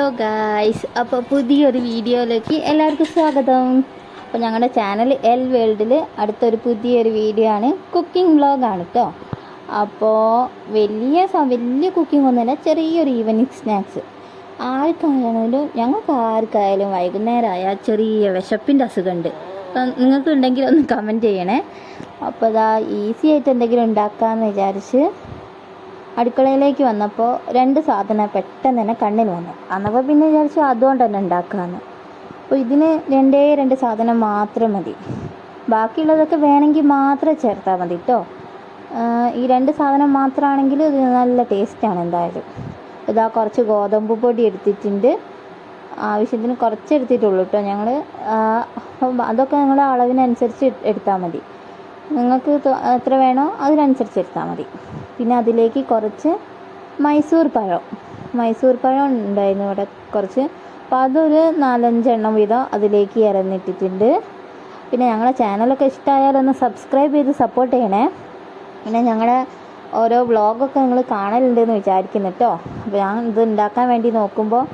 Hello guys, അപ്പോൾ പുതിയൊരു വീഡിയോയിലേക്ക് എല്ലാവർക്കും സ്വാഗതം. അപ്പോൾ ഞങ്ങളുടെ ചാനൽ എൽ വേൾഡിൽ അടുത്തൊരു പുതിയൊരു വീഡിയോ ആണ്, കുക്കിംഗ് വ്ളോഗാണ് കേട്ടോ. അപ്പോൾ വലിയ കുക്കിംഗ് ഒന്നുമില്ല, ചെറിയൊരു ഈവനിങ് സ്നാക്സ്. ആർക്കായാലും ഞങ്ങൾക്ക് ആർക്കായാലും വൈകുന്നേരമായാൽ ചെറിയ വിശപ്പിൻ്റെ അസുഖമുണ്ട്. നിങ്ങൾക്ക് ഉണ്ടെങ്കിൽ ഒന്ന് കമൻറ്റ് ചെയ്യണേ. അപ്പോൾ ഇതാ ഈസി ആയിട്ട് എന്തെങ്കിലും ഉണ്ടാക്കാമെന്ന് വിചാരിച്ച് അടുക്കളയിലേക്ക് വന്നപ്പോൾ രണ്ട് സാധനം പെട്ടെന്ന് തന്നെ കണ്ണിൽ വന്നു. അന്നപ്പോൾ പിന്നെ വിചാരിച്ചു അതുകൊണ്ട് തന്നെ ഉണ്ടാക്കാമെന്ന്. അപ്പോൾ ഇതിന് രണ്ട് സാധനം മാത്രം മതി, ബാക്കിയുള്ളതൊക്കെ വേണമെങ്കിൽ മാത്രം ചേർത്താൽ മതി കേട്ടോ. ഈ രണ്ട് സാധനം മാത്രമാണെങ്കിൽ ഇത് നല്ല ടേസ്റ്റാണ് എന്തായാലും. ഇതാ കുറച്ച് ഗോതമ്പ് പൊടി എടുത്തിട്ടുണ്ട്, ആവശ്യത്തിന് കുറച്ച് എടുത്തിട്ടുള്ളൂ കേട്ടോ ഞങ്ങൾ. അതൊക്കെ നിങ്ങളുടെ അളവിനനുസരിച്ച് എടുത്താൽ മതി, നിങ്ങൾക്ക് എത്ര വേണോ അതിനനുസരിച്ച് എടുത്താൽ മതി. പിന്നെ അതിലേക്ക് കുറച്ച് മൈസൂർ പഴം ഉണ്ടായിരുന്നു ഇവിടെ കുറച്ച്, അപ്പോൾ അതൊരു 4-5 എണ്ണം വീതം അതിലേക്ക് ഇറന്നിട്ടിട്ടുണ്ട്. പിന്നെ ഞങ്ങളുടെ ചാനലൊക്കെ ഇഷ്ടമായാലൊന്ന് സബ്സ്ക്രൈബ് ചെയ്ത് സപ്പോർട്ട് ചെയ്യണേ. പിന്നെ ഞങ്ങളുടെ ഓരോ വ്ളോഗൊക്കെ നിങ്ങൾ കാണലുണ്ടെന്ന് വിചാരിക്കുന്നു കേട്ടോ. അപ്പോൾ ഞാൻ ഇത് ഉണ്ടാക്കാൻ വേണ്ടി നോക്കുമ്പോൾ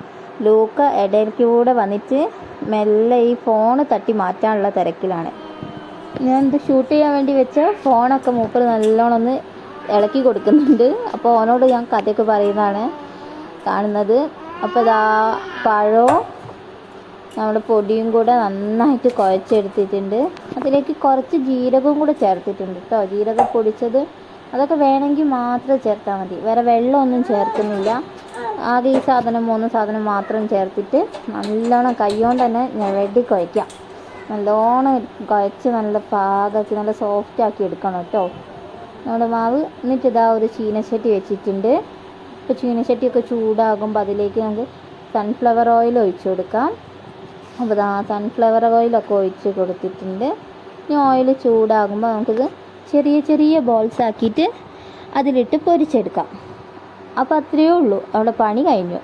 ലൂക്ക ഇടയ്ക്കൂടെ വന്നിട്ട് മെല്ലെ ഈ ഫോണ് തട്ടി മാറ്റാനുള്ള തിരക്കിലാണ്. ഞാൻ ഇത് ഷൂട്ട് ചെയ്യാൻ വേണ്ടി വെച്ച ഫോണൊക്കെ മൂപ്പർ നല്ലോണം ഒന്ന് ഇളക്കി കൊടുക്കുന്നുണ്ട്. അപ്പോൾ ഓനോട് ഞാൻ കഥയൊക്കെ പറയുന്നതാണ് കാണുന്നത്. അപ്പോൾ ഇതാ പഴവും നമ്മുടെ പൊടിയും കൂടെ നന്നായിട്ട് കുഴച്ചെടുത്തിട്ടുണ്ട്. അതിലേക്ക് കുറച്ച് ജീരകവും കൂടെ ചേർത്തിട്ടുണ്ട് കേട്ടോ, ജീരകം പൊടിച്ചത്. അതൊക്കെ വേണമെങ്കിൽ മാത്രം ചേർത്താൽ മതി, വേറെ വെള്ളമൊന്നും ചേർക്കുന്നില്ല. ആകെ ഈ 3 സാധനം മാത്രം ചേർത്തിട്ട് നല്ലോണം കൈകൊണ്ട് തന്നെ ഞെരടി കുഴയ്ക്കാം. നല്ലോണം കുഴച്ച് നല്ല പാകമാക്കി നല്ല സോഫ്റ്റാക്കി എടുക്കണം കേട്ടോ നമ്മുടെ മാവ്. എന്നിട്ട് ഇതാ ഒരു ചീനച്ചട്ടി വെച്ചിട്ടുണ്ട്. ഇപ്പോൾ ചീനച്ചട്ടിയൊക്കെ ചൂടാകുമ്പോൾ അതിലേക്ക് നമുക്ക് സൺഫ്ലവർ ഓയിൽ ഒഴിച്ച് കൊടുക്കാം. അപ്പോൾ ഇതാ സൺഫ്ലവർ ഓയിലൊക്കെ ഒഴിച്ച് കൊടുത്തിട്ടുണ്ട്. ഇനി ഓയിൽ ചൂടാകുമ്പോൾ നമുക്കിത് ചെറിയ ബോൾസ് ആക്കിയിട്ട് അതിലിട്ട് പൊരിച്ചെടുക്കാം. അപ്പോൾ അത്രയേ ഉള്ളൂ, അവിടെ പണി കഴിഞ്ഞു.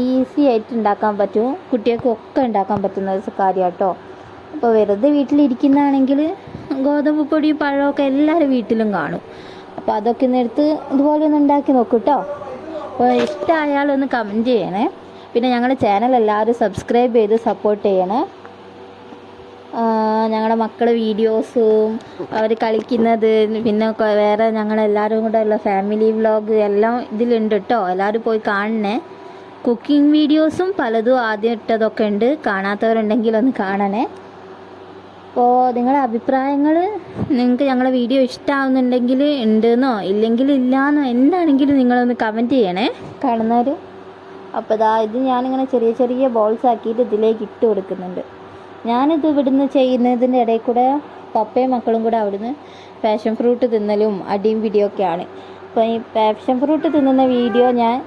ഈസി ആയിട്ട് ഉണ്ടാക്കാൻ പറ്റും, കുട്ടികൾക്കൊക്കെ ഉണ്ടാക്കാൻ പറ്റുന്ന ഒരു കാര്യമാണ് കേട്ടോ. അപ്പോൾ വെറുതെ വീട്ടിലിരിക്കുന്നതാണെങ്കിൽ ഗോതമ്പ് പൊടിയും പഴമൊക്കെ എല്ലാവരും വീട്ടിലും കാണും. അപ്പോൾ അതൊക്കെ ഒന്ന് എടുത്ത് ഇതുപോലെ ഒന്ന് ഉണ്ടാക്കി നോക്കൂ കേട്ടോ. അപ്പോൾ ഇഷ്ടമായാലൊന്ന് കമൻറ്റ് ചെയ്യണേ. പിന്നെ ഞങ്ങളുടെ ചാനൽ എല്ലാവരും സബ്സ്ക്രൈബ് ചെയ്ത് സപ്പോർട്ട് ചെയ്യണേ. ഞങ്ങളുടെ മക്കളുടെ വീഡിയോസും അവർ കളിക്കുന്നത്, പിന്നെ വേറെ ഞങ്ങളെല്ലാവരും കൂടെ ഉള്ള ഫാമിലി വ്ളോഗ് എല്ലാം ഇതിലുണ്ട് കേട്ടോ, എല്ലാവരും പോയി കാണണേ. കുക്കിംഗ് വീഡിയോസും പലതും ആദ്യം ഇട്ടതൊക്കെ ഉണ്ട്, കാണാത്തവരുണ്ടെങ്കിൽ ഒന്ന് കാണണേ. അപ്പോൾ നിങ്ങളുടെ അഭിപ്രായങ്ങൾ, നിങ്ങൾക്ക് ഞങ്ങളുടെ വീഡിയോ ഇഷ്ടമാവുന്നുണ്ടെങ്കിൽ ഉണ്ടെന്നോ ഇല്ലെങ്കിൽ ഇല്ലയെന്നോ എന്താണെങ്കിലും നിങ്ങളൊന്ന് കമൻറ്റ് ചെയ്യണേ കാണുന്നവർ. അപ്പോൾ ഇത് ഞാനിങ്ങനെ ചെറിയ ബോൾസ് ആക്കിയിട്ട് ഇതിലേക്ക് ഇട്ട് കൊടുക്കുന്നുണ്ട്. ഞാനിത് ഇവിടുന്ന് ചെയ്യുന്നതിൻ്റെ ഇടയിൽ കൂടെ പപ്പയും മക്കളും കൂടെ അവിടുന്ന് പാഷൻ ഫ്രൂട്ട് തിന്നലും അടിയും പിടിയൊക്കെയാണ്. അപ്പോൾ ഈ പാഷൻ ഫ്രൂട്ട് തിന്നുന്ന വീഡിയോ ഞാൻ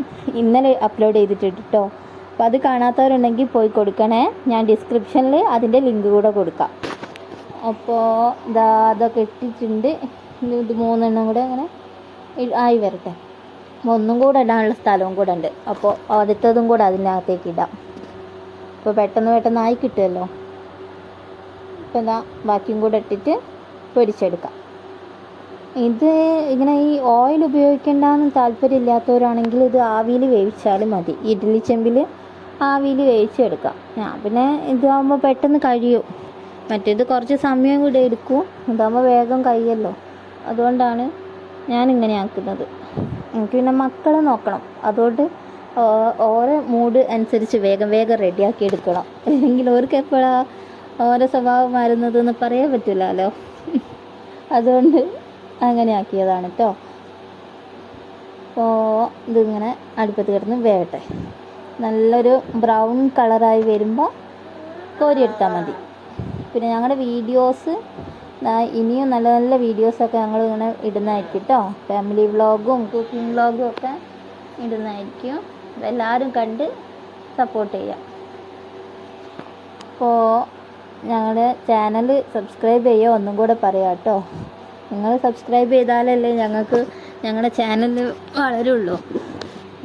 ഇന്നലെ അപ്ലോഡ് ചെയ്തിട്ടുണ്ട് കേട്ടോ. അപ്പോൾ അത് കാണാത്തവരുണ്ടെങ്കിൽ പോയി കൊടുക്കണേ, ഞാൻ ഡിസ്ക്രിപ്ഷനിൽ അതിൻ്റെ ലിങ്ക് കൂടെ കൊടുക്കാം. അപ്പോൾ അതൊക്കെ ഇട്ടിട്ടുണ്ട്. ഇത് 3 എണ്ണം കൂടെ അങ്ങനെ ആയി വരട്ടെ. ഒന്നും കൂടെ ഇടാനുള്ള സ്ഥലവും കൂടെ ഉണ്ട്, അപ്പോൾ ആദ്യത്തതും കൂടെ അതിനകത്തേക്ക് ഇടാം. അപ്പോൾ പെട്ടെന്ന് ആയി കിട്ടുമല്ലോ. അപ്പോൾ ബാക്കിയും കൂടെ ഇട്ടിട്ട് പൊരിച്ചെടുക്കാം. ഇത് ഇങ്ങനെ ഈ ഓയിൽ ഉപയോഗിക്കേണ്ടെന്ന് താല്പര്യമില്ലാത്തവരാണെങ്കിൽ ഇത് ആവിയിൽ വേവിച്ചാലും മതി, ഇഡ്ഡലി ചെമ്പിൽ ആവിയിൽ വേവിച്ചെടുക്കാം. പിന്നെ ഇതാകുമ്പോൾ പെട്ടെന്ന് കഴിയും, മറ്റേത് കുറച്ച് സമയം കൂടെ എടുക്കും, ഇതാകുമ്പോൾ വേഗം കഴിയുമല്ലോ. അതുകൊണ്ടാണ് ഞാനിങ്ങനെ ആക്കുന്നത്. എനിക്ക് പിന്നെ മക്കളെ നോക്കണം, അതുകൊണ്ട് ഓരോ മൂഡ് അനുസരിച്ച് വേഗം റെഡിയാക്കി എടുക്കണം. അല്ലെങ്കിൽ അവർക്ക് എപ്പോഴാണ് ഓരോ സ്വഭാവം മാറുന്നതെന്ന് പറയാൻ പറ്റില്ലല്ലോ. അതുകൊണ്ട് അങ്ങനെ ആക്കിയതാണ് കേട്ടോ. അപ്പോൾ ഇതിങ്ങനെ അടുപ്പത്ത് കിടന്ന് വേവട്ടെ. നല്ലൊരു ബ്രൗൺ കളറായി വരുമ്പോൾ കോരിയെടുത്താൽ മതി. പിന്നെ ഞങ്ങളുടെ വീഡിയോസ് ഇനിയും നല്ല വീഡിയോസൊക്കെ ഞങ്ങൾ ഇങ്ങനെ ഇടുന്നതായിരിക്കും കേട്ടോ. ഫാമിലി വ്ളോഗും കുക്കിംഗ് വ്ളോഗും ഒക്കെ ഇടുന്നതായിരിക്കും. എല്ലാവരും കണ്ട് സപ്പോർട്ട് ചെയ്യാം. അപ്പോൾ ഞങ്ങളുടെ ചാനൽ സബ്സ്ക്രൈബ് ചെയ്യുക, ഒന്നും കൂടെ പറയാം കേട്ടോ. നിങ്ങൾ സബ്സ്ക്രൈബ് ചെയ്താലല്ലേ ഞങ്ങളുടെ ചാനൽ വളരുള്ളൂ.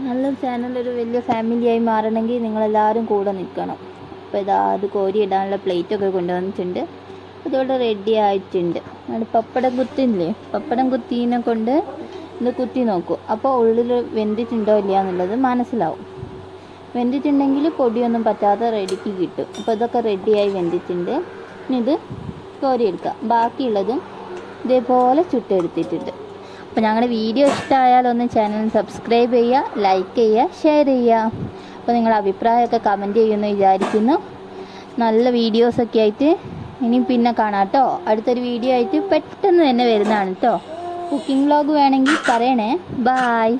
നല്ല ചാനലൊരു വലിയ ഫാമിലിയായി മാറണമെങ്കിൽ നിങ്ങളെല്ലാവരും കൂടെ നിൽക്കണം. അപ്പോൾ അത് കോരി ഇടാനുള്ള പ്ലേറ്റൊക്കെ കൊണ്ടുവന്നിട്ടുണ്ട്, അതുകൊണ്ട് റെഡി ആയിട്ടുണ്ട്. പപ്പടം കുത്തീനെ കൊണ്ട് ഇത് കുത്തി നോക്കൂ, അപ്പോൾ ഉള്ളിൽ വെന്തിട്ടുണ്ടോ ഇല്ല എന്നുള്ളത് മനസ്സിലാവും. വെന്തിട്ടുണ്ടെങ്കിൽ പൊടിയൊന്നും പറ്റാതെ റെഡിക്ക് കിട്ടും. അപ്പോൾ ഇതൊക്കെ റെഡിയായി വെന്തിട്ടുണ്ട്. ഇനി ഇത് കോരിയെടുക്കുക. ബാക്കിയുള്ളതും ഇതേപോലെ ചുട്ടെടുത്തിട്ടുണ്ട്. അപ്പോൾ ഞങ്ങളുടെ വീഡിയോ ഇഷ്ടമായാലൊന്ന് ചാനൽ സബ്സ്ക്രൈബ് ചെയ്യുക, ലൈക്ക് ചെയ്യുക, ഷെയർ ചെയ്യുക. അപ്പോൾ നിങ്ങളുടെ അഭിപ്രായമൊക്കെ കമൻറ്റ് ചെയ്യുമെന്ന് വിചാരിക്കുന്നു. നല്ല വീഡിയോസൊക്കെ ആയിട്ട് ഇനി പിന്നെ കാണാം കേട്ടോ. അടുത്തൊരു വീഡിയോ ആയിട്ട് പെട്ടെന്ന് തന്നെ വരുന്നതാണ് കേട്ടോ. കുക്കിംഗ് വ്ളോഗ് വേണമെങ്കിൽ പറയണേ. ബായ്.